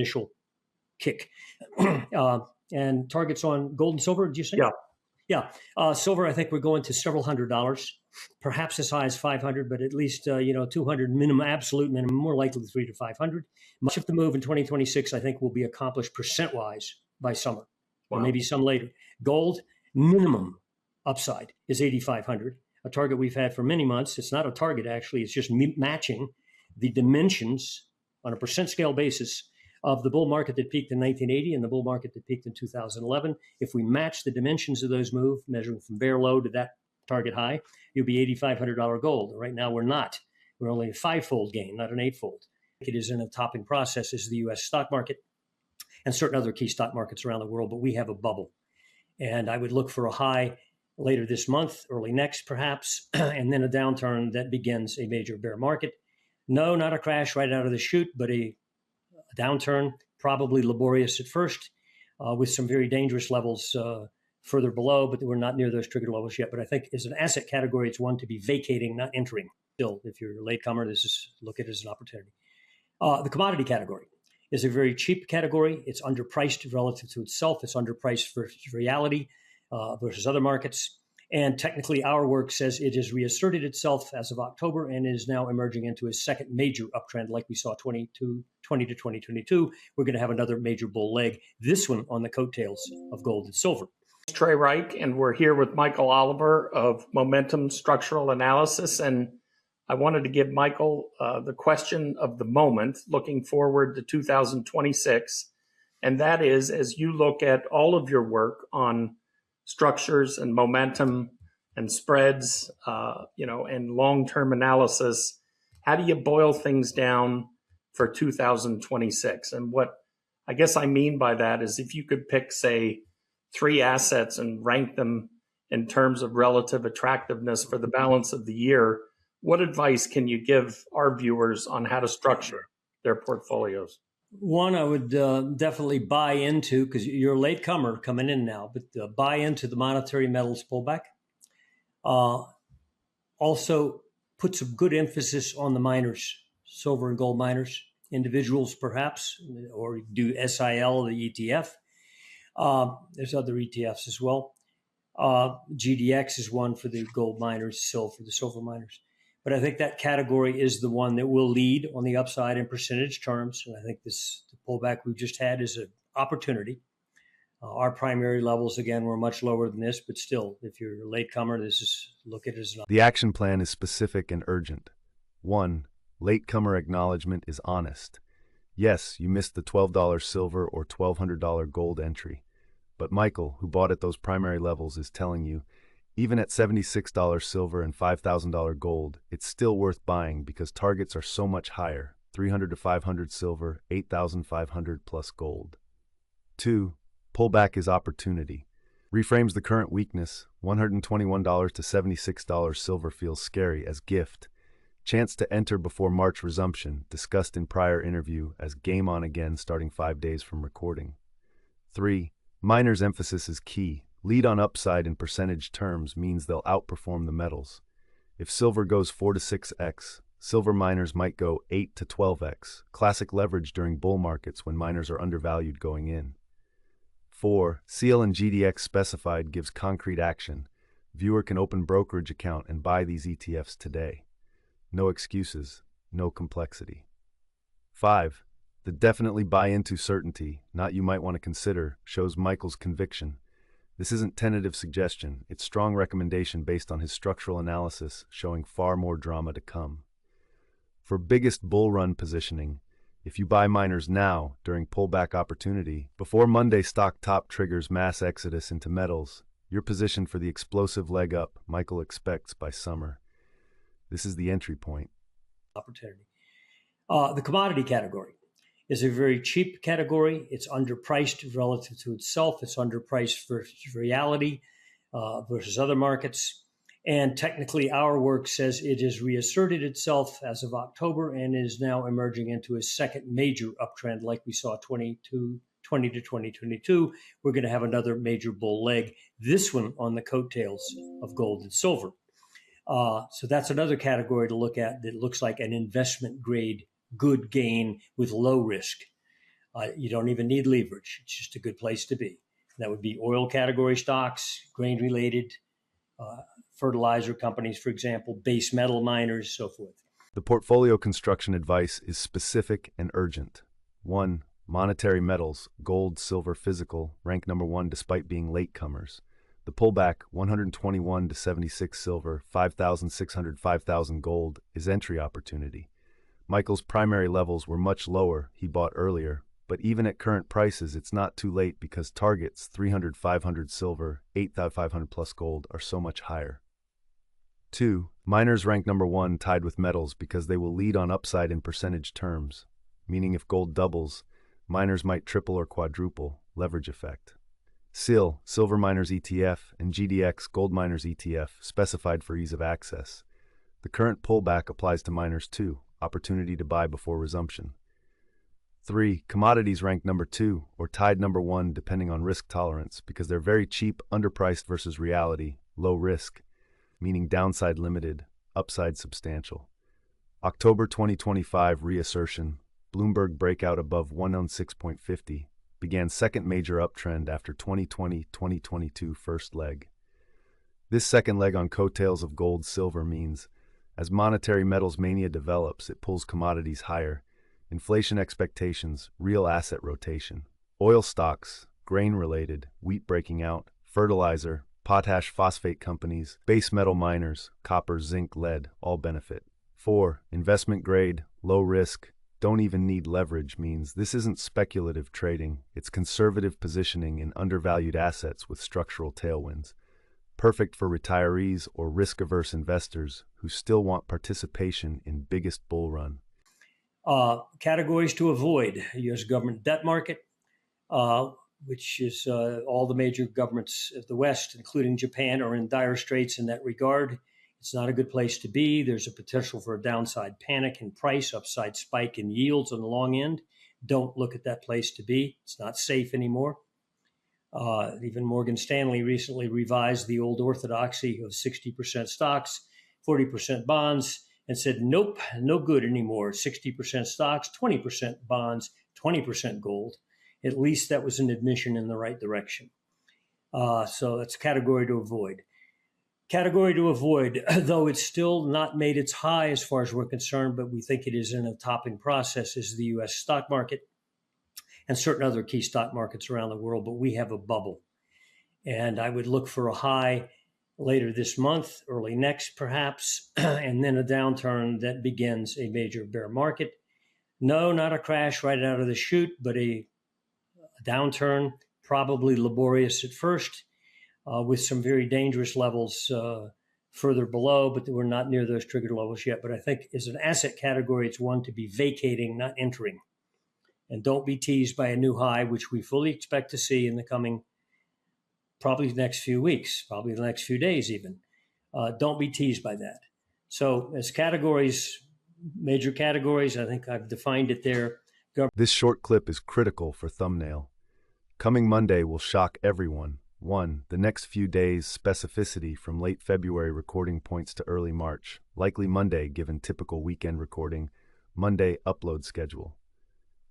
initial kick. And targets on gold and silver, did you say? Yeah. Yeah. Silver, I think we're going to several $100s, perhaps as high as 500, but at least, 200 minimum, absolute minimum, more likely 300 to 500. Much of the move in 2026, I think, will be accomplished percent-wise by summer, or maybe some later. Gold, minimum upside is 8,500, a target we've had for many months. It's not a target, actually. It's just matching the dimensions on a percent scale basis of the bull market that peaked in 1980 and the bull market that peaked in 2011. If we match the dimensions of those moves, measuring from bear low to that target high, you'll be $8,500 gold. Right now, we're not. We're only a five-fold gain, not an eightfold. It is in a topping process as the U.S. stock market and certain other key stock markets around the world, but we have a bubble. And I would look for a high later this month, early next perhaps, and then a downturn that begins a major bear market. No, not a crash right out of the chute, but a downturn, probably laborious at first, with some very dangerous levels further below, but we're not near those trigger levels yet. But I think as an asset category, it's one to be vacating, not entering. Still, if you're a latecomer, look at it as an opportunity. The commodity category is a very cheap category. It's underpriced relative to itself. It's underpriced versus reality versus other markets. And technically, our work says it has reasserted itself as of October and is now emerging into a second major uptrend like we saw 20 to 2022. We're going to have another major bull leg, this one on the coattails of gold and silver. Trey Reich, and we're here with Michael Oliver of Momentum Structural Analysis. And I wanted to give Michael the question of the moment, looking forward to 2026. And that is, as you look at all of your work on structures and momentum and spreads, and long-term analysis, how do you boil things down for 2026? And what I guess I mean by that is if you could pick, say, 3 assets and rank them in terms of relative attractiveness for the balance of the year, what advice can you give our viewers on how to structure their portfolios? One, I would definitely buy into, because you're a latecomer coming in now, but buy into the monetary metals pullback. Also, put some good emphasis on the miners, silver and gold miners, individuals perhaps, or do SIL, the ETF. There's other ETFs as well. GDX is one for the gold miners, SIL for the silver miners. But I think that category is the one that will lead on the upside in percentage terms. And I think the pullback we've just had is an opportunity. Our primary levels, again, were much lower than this, but still, if you're a latecomer, look at it as an The action plan is specific and urgent. 1. Latecomer acknowledgement is honest. Yes, you missed the $12 silver or $1,200 gold entry. But Michael, who bought at those primary levels, is telling you, even at $76 silver and $5,000 gold, it's still worth buying because targets are so much higher, 300 to 500 silver, 8,500 plus gold. 2. Pullback is opportunity. Reframes the current weakness, $121 to $76 silver feels scary as gift. Chance to enter before March resumption, discussed in prior interview as game on again starting 5 days from recording. 3. Miners' emphasis is key. Lead on upside in percentage terms means they'll outperform the metals. If silver goes 4 to 6x, silver miners might go 8 to 12x, classic leverage during bull markets when miners are undervalued going in. 4. CL and GDX specified gives concrete action. Viewer can open brokerage account and buy these ETFs today. No excuses, no complexity. 5. The definitely buy into certainty, not you might want to consider, shows Michael's conviction. This isn't tentative suggestion, it's strong recommendation based on his structural analysis, showing far more drama to come. For biggest bull run positioning, if you buy miners now, during pullback opportunity, before Monday stock top triggers mass exodus into metals, you're positioned for the explosive leg up Michael expects by summer. This is the entry point. Opportunity. The commodity category is a very cheap category. It's underpriced relative to itself. It's underpriced versus reality versus other markets. And technically, our work says it has reasserted itself as of October and is now emerging into a second major uptrend like we saw 20 to 2022. We're going to have another major bull leg, this one on the coattails of gold and silver. So that's another category to look at that looks like an investment grade good gain with low risk. You don't even need leverage. It's just a good place to be. That would be oil category stocks, grain related, fertilizer companies, for example, base metal miners, so forth. The portfolio construction advice is specific and urgent. 1. Monetary metals, gold, silver, physical, rank number 1 despite being latecomers. The pullback, 121 to 76 silver, 5,600, 5,000 gold, is entry opportunity. Michael's primary levels were much lower, he bought earlier, but even at current prices, it's not too late because targets, 300, 500 silver, 8,500 plus gold, are so much higher. 2. Miners rank number 1 tied with metals because they will lead on upside in percentage terms, meaning if gold doubles, miners might triple or quadruple, leverage effect. SIL, Silver Miners ETF, and GDX, Gold Miners ETF, specified for ease of access. The current pullback applies to miners too, opportunity to buy before resumption. 3. Commodities rank number 2, or tied number 1 depending on risk tolerance because they're very cheap, underpriced versus reality, low risk, meaning downside limited, upside substantial. October 2025 reassertion, Bloomberg breakout above 106.50, began second major uptrend after 2020-2022 first leg. This second leg on coattails of gold silver means, as monetary metals mania develops, it pulls commodities higher, inflation expectations, real asset rotation. Oil stocks, grain-related, wheat breaking out, fertilizer, potash phosphate companies, base metal miners, copper, zinc, lead, all benefit. 4. Investment grade, low risk, don't even need leverage means this isn't speculative trading, it's conservative positioning in undervalued assets with structural tailwinds. Perfect for retirees or risk-averse investors who still want participation in biggest bull run. Categories to avoid: U.S. government debt market, which is all the major governments of the West, including Japan, are in dire straits in that regard. It's not a good place to be. There's a potential for a downside panic in price, upside spike in yields on the long end. Don't look at that place to be. It's not safe anymore. Even Morgan Stanley recently revised the old orthodoxy of 60% stocks, 40% bonds, and said, nope, no good anymore. 60% stocks, 20% bonds, 20% gold. At least that was an admission in the right direction. So that's a category to avoid. Category to avoid, though it's still not made its high as far as we're concerned, but we think it is in a topping process, is the U.S. stock market and certain other key stock markets around the world, but we have a bubble. And I would look for a high later this month, early next perhaps, and then a downturn that begins a major bear market. No, not a crash right out of the chute, but a downturn, probably laborious at first, with some very dangerous levels further below, but we're not near those trigger levels yet. But I think as an asset category, it's one to be vacating, not entering. And don't be teased by a new high, which we fully expect to see in the coming, probably the next few weeks, probably the next few days even. Don't be teased by that. So as categories, major categories, I think I've defined it there. This short clip is critical for thumbnail. Coming Monday will shock everyone. 1. The next few days' specificity from late February recording points to early March, likely Monday given typical weekend recording, Monday upload schedule.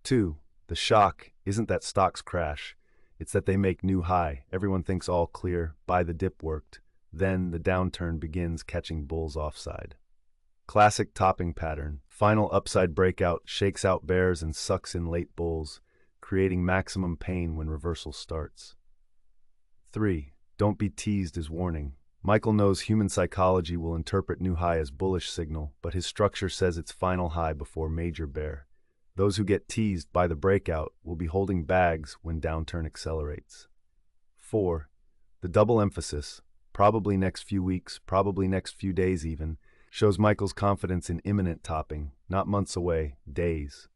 2. The shock isn't that stocks crash, it's that they make new high. Everyone thinks all clear, buy the dip worked. Then the downturn begins catching bulls offside. Classic topping pattern. Final upside breakout shakes out bears and sucks in late bulls, creating maximum pain when reversal starts. 3. Don't be teased as warning. Michael knows human psychology will interpret new high as bullish signal, but his structure says it's final high before major bear. Those who get teased by the breakout will be holding bags when downturn accelerates. 4. The double emphasis, probably next few weeks, probably next few days even, shows Michael's confidence in imminent topping, not months away, days.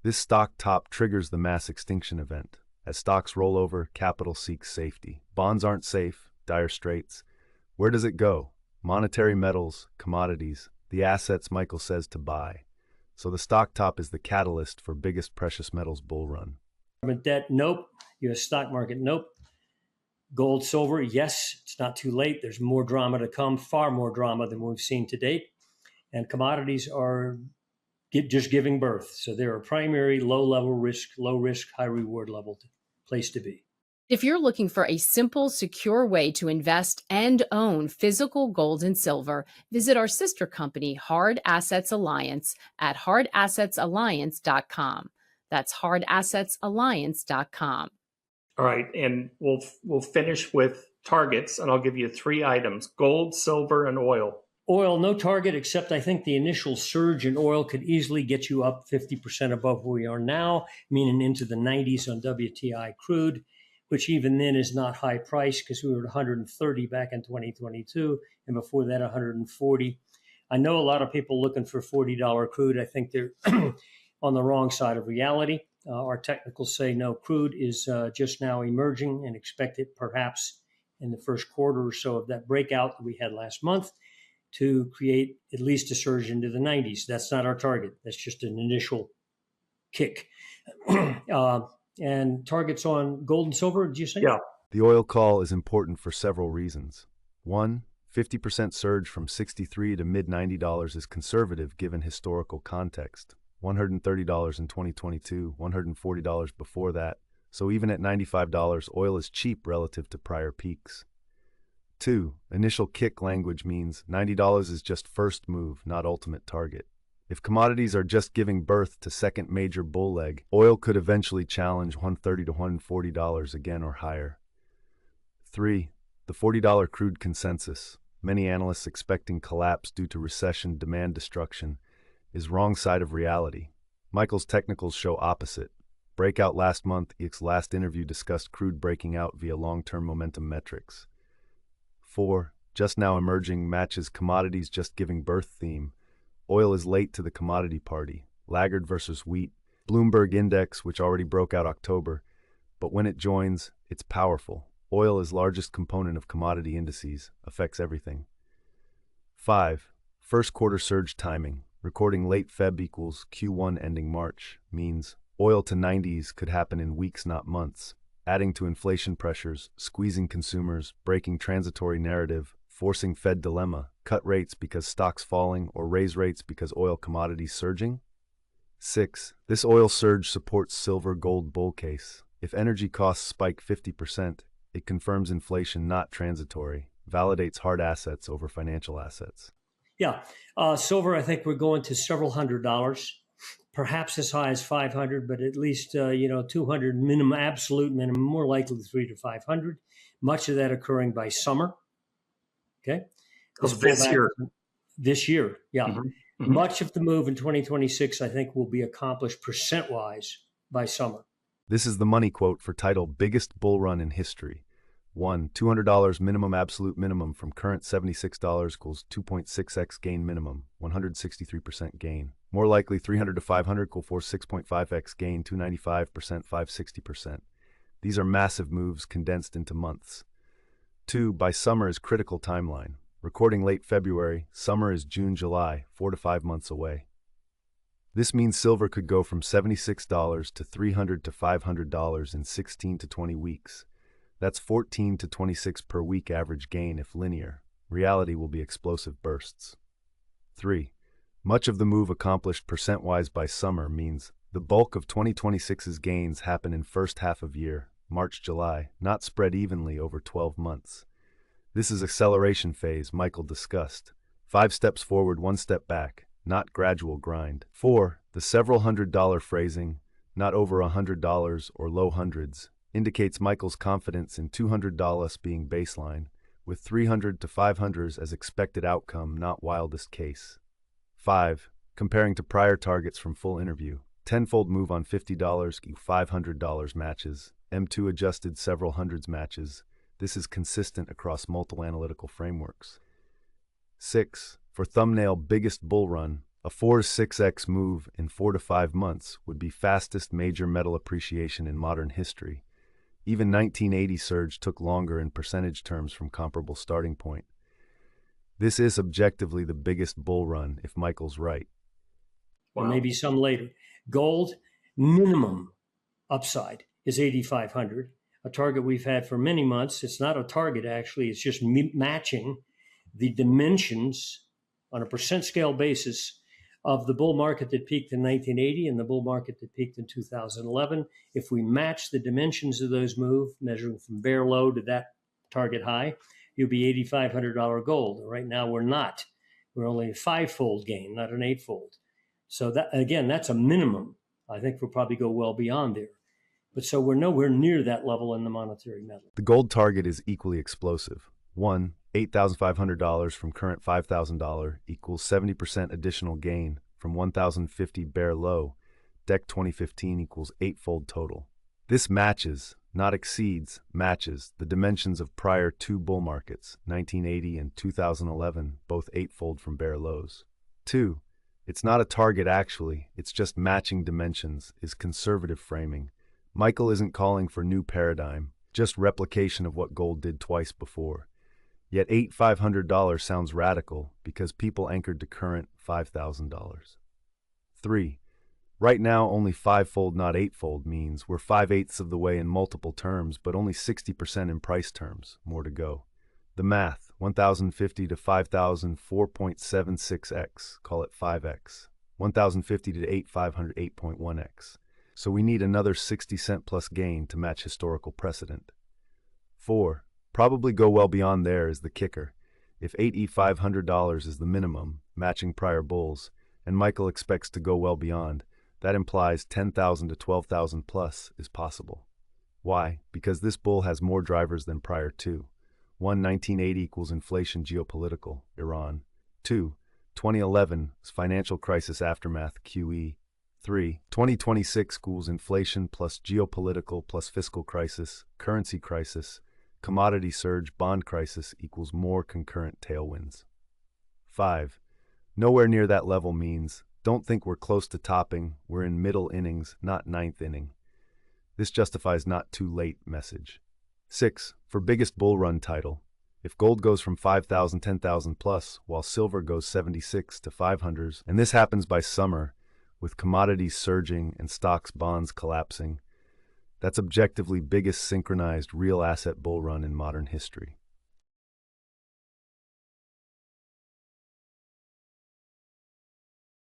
This stock top triggers the mass extinction event. As stocks roll over, capital seeks safety. Bonds aren't safe, dire straits. Where does it go? Monetary metals, commodities, the assets Michael says to buy. So the stock top is the catalyst for biggest precious metals bull run. Government debt, nope. U.S. stock market, nope. Gold, silver, yes, it's not too late. There's more drama to come, far more drama than we've seen to date. And commodities are just giving birth. So they're a primary low risk, high reward level place to be. If you're looking for a simple, secure way to invest and own physical gold and silver, visit our sister company, Hard Assets Alliance, at hardassetsalliance.com. That's hardassetsalliance.com. All right, and we'll finish with targets, and I'll give you 3 items: gold, silver, and oil. Oil, no target, except I think the initial surge in oil could easily get you up 50% above where we are now, meaning into the 90s on WTI crude, which even then is not high price because we were at 130 back in 2022, and before that 140. I know a lot of people looking for $40 crude. I think they're on the wrong side of reality. Our technicals say no, crude is just now emerging and expect it perhaps in the first quarter or so of that breakout that we had last month to create at least a surge into the 90s. That's not our target. That's just an initial kick. And targets on gold and silver, did you say? Yeah. The oil call is important for several reasons. 1, 50% surge from $63 to mid-$90 is conservative given historical context. $130 in 2022, $140 before that. So even at $95, oil is cheap relative to prior peaks. 2, initial kick language means $90 is just first move, not ultimate target. If commodities are just giving birth to second major bull leg, oil could eventually challenge $130 to $140 again or higher. 3, the $40 crude consensus, many analysts expecting collapse due to recession demand destruction, is wrong side of reality. Michael's technicals show opposite. Breakout last month, its last interview discussed crude breaking out via long-term momentum metrics. 4, just now emerging matches commodities just giving birth theme. Oil is late to the commodity party, laggard versus wheat. Bloomberg index, which already broke out October, but when it joins, it's powerful. Oil is largest component of commodity indices, affects everything. 5, first quarter surge timing. Recording late Feb equals Q1 ending March means oil to 90s could happen in weeks, not months, adding to inflation pressures, squeezing consumers, breaking transitory narrative, forcing Fed dilemma, cut rates because stocks falling or raise rates because oil commodities surging. 6, this oil surge supports silver gold bull case. If energy costs spike 50%, it confirms inflation not transitory, validates hard assets over financial assets. Yeah. Silver, I think we're going to several $100s, perhaps as high as 500, but at least, 200 minimum, absolute minimum, more likely 300 to 500, much of that occurring by summer. Okay. This year. Yeah. Mm-hmm. Mm-hmm. Much of the move in 2026, I think, will be accomplished percent-wise by summer. This is the money quote for title Biggest Bull Run in History. 1, $200 minimum absolute minimum from current $76 equals 2.6x gain minimum, 163% gain. More likely 300 to 500 equal 6.5x gain, 295%, 560%. These are massive moves condensed into months. 2, by summer is critical timeline. Recording late February, summer is June, July, 4 to 5 months away. This means silver could go from $76 to $300 to $500 in 16 to 20 weeks. That's 14 to 26 per week average gain if linear. Reality will be explosive bursts. 3, much of the move accomplished percent-wise by summer means the bulk of 2026's gains happen in first half of year, March, July, not spread evenly over 12 months. This is acceleration phase Michael discussed. 5 steps forward, 1 step back, not gradual grind. 4, the several $100 phrasing, not over $100 or low hundreds, indicates Michael's confidence in $200 being baseline, with 300 to 500s as expected outcome, not wildest case. 5, comparing to prior targets from full interview. Tenfold move on $50, $500 matches. M2 adjusted several hundreds matches. This is consistent across multiple analytical frameworks. 6, for thumbnail biggest bull run, a 4 to 6x move in 4 to 5 months would be fastest major metal appreciation in modern history. Even 1980 surge took longer in percentage terms from comparable starting point. This is objectively the biggest bull run if Michael's right. Or maybe some later. Gold, minimum upside is 8,500, a target we've had for many months. It's not a target, actually. It's just matching the dimensions on a percent scale basis of the bull market that peaked in 1980 and the bull market that peaked in 2011. If we match the dimensions of those moves, measuring from bear low to that target high, you'll be $8,500 gold. Right now, we're not. We're only a five-fold gain, not an eightfold. So that, again, that's a minimum. I think we'll probably go well beyond there. But so we're nowhere near that level in the monetary metal. The gold target is equally explosive. 1, $8,500 from current $5,000 equals 70% additional gain from 1,050 bear low. Deck 2015 equals eightfold total. This matches, not exceeds, matches the dimensions of prior two bull markets, 1980 and 2011, both eightfold from bear lows. 2. It's not a target actually, it's just matching dimensions, is conservative framing. Michael isn't calling for new paradigm, just replication of what gold did twice before. Yet $8,500 sounds radical because people anchored to current $5,000. 3. Right now, only fivefold, not eightfold, means we're 5/8 of the way in multiple terms, but only 60% in price terms. More to go. The math, 1,050 to 5,000, 4.76x, call it 5x. 1,050 to 8,500, 8.1x. So we need another 60-cent plus gain to match historical precedent. 4. Probably go well beyond there is the kicker. If $8,500 is the minimum, matching prior bulls, and Michael expects to go well beyond, that implies 10,000 to 12,000 plus is possible. Why? Because this bull has more drivers than prior two. 1. 1980 equals inflation geopolitical, Iran. 2. 2011's financial crisis aftermath, QE. 3. 2026 equals inflation plus geopolitical plus fiscal crisis, currency crisis, commodity surge, bond crisis equals more concurrent tailwinds. 5. Nowhere near that level means don't think we're close to topping, we're in middle innings, not ninth inning. This justifies not too late message. 6. For biggest bull run title, if gold goes from 5,000, 10,000 plus, while silver goes 76 to 500s, and this happens by summer, with commodities surging and stocks bonds collapsing, that's objectively biggest synchronized real asset bull run in modern history.